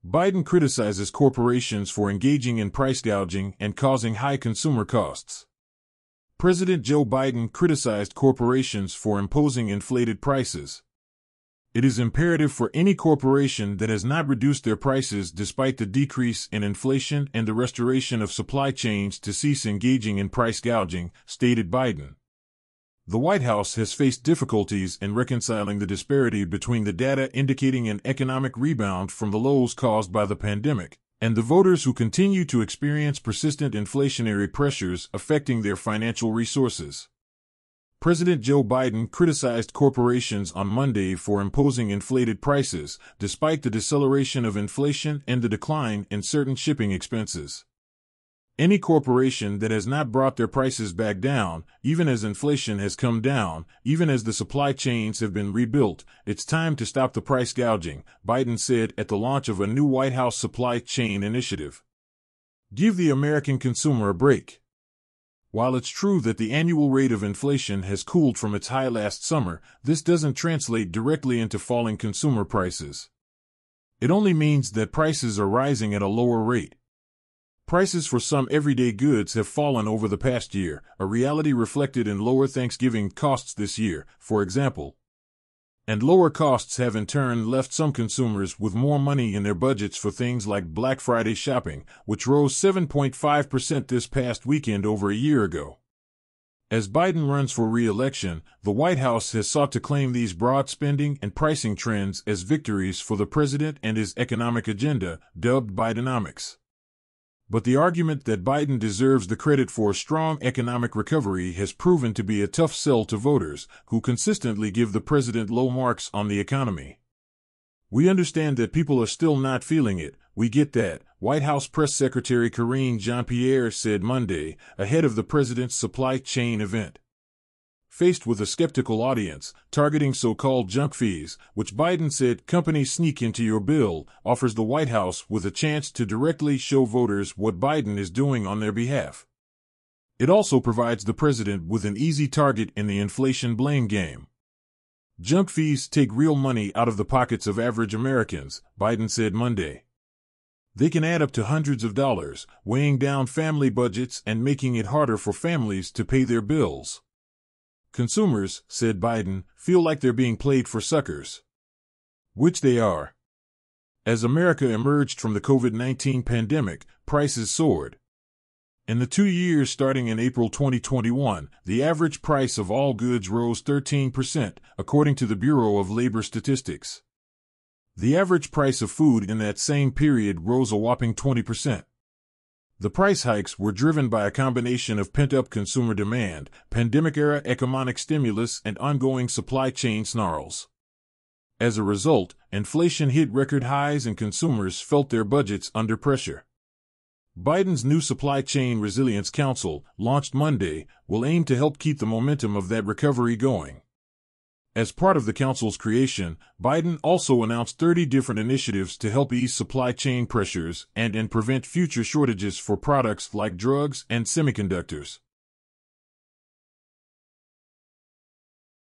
Biden criticizes corporations for engaging in price gouging and causing high consumer costs. President Joe Biden criticized corporations for imposing inflated prices. It is imperative for any corporation that has not reduced their prices despite the decrease in inflation and the restoration of supply chains to cease engaging in price gouging, stated Biden. The White House has faced difficulties in reconciling the disparity between the data indicating an economic rebound from the lows caused by the pandemic and the voters who continue to experience persistent inflationary pressures affecting their financial resources. President Joe Biden criticized corporations on Monday for imposing inflated prices, despite the deceleration of inflation and the decline in certain shipping expenses. Any corporation that has not brought their prices back down, even as inflation has come down, even as the supply chains have been rebuilt, it's time to stop the price gouging, Biden said at the launch of a new White House supply chain initiative. Give the American consumer a break. While it's true that the annual rate of inflation has cooled from its high last summer, this doesn't translate directly into falling consumer prices. It only means that prices are rising at a lower rate. Prices for some everyday goods have fallen over the past year, a reality reflected in lower Thanksgiving costs this year, for example. And lower costs have in turn left some consumers with more money in their budgets for things like Black Friday shopping, which rose 7.5% this past weekend over a year ago. As Biden runs for re-election, the White House has sought to claim these broad spending and pricing trends as victories for the president and his economic agenda, dubbed Bidenomics. But the argument that Biden deserves the credit for a strong economic recovery has proven to be a tough sell to voters, who consistently give the president low marks on the economy. We understand that people are still not feeling it, we get that, White House Press Secretary Karine Jean-Pierre said Monday, ahead of the president's supply chain event. Faced with a skeptical audience, targeting so-called junk fees, which Biden said companies sneak into your bill, offers the White House with a chance to directly show voters what Biden is doing on their behalf. It also provides the president with an easy target in the inflation blame game. Junk fees take real money out of the pockets of average Americans, Biden said Monday. They can add up to hundreds of dollars, weighing down family budgets and making it harder for families to pay their bills. Consumers, said Biden, feel like they're being played for suckers. Which they are. As America emerged from the COVID-19 pandemic, prices soared. In the 2 years starting in April 2021, the average price of all goods rose 13%, according to the Bureau of Labor Statistics. The average price of food in that same period rose a whopping 20%. The price hikes were driven by a combination of pent-up consumer demand, pandemic-era economic stimulus, and ongoing supply chain snarls. As a result, inflation hit record highs and consumers felt their budgets under pressure. Biden's new Supply Chain Resilience Council, launched Monday, will aim to help keep the momentum of that recovery going. As part of the council's creation, Biden also announced 30 different initiatives to help ease supply chain pressures and prevent future shortages for products like drugs and semiconductors.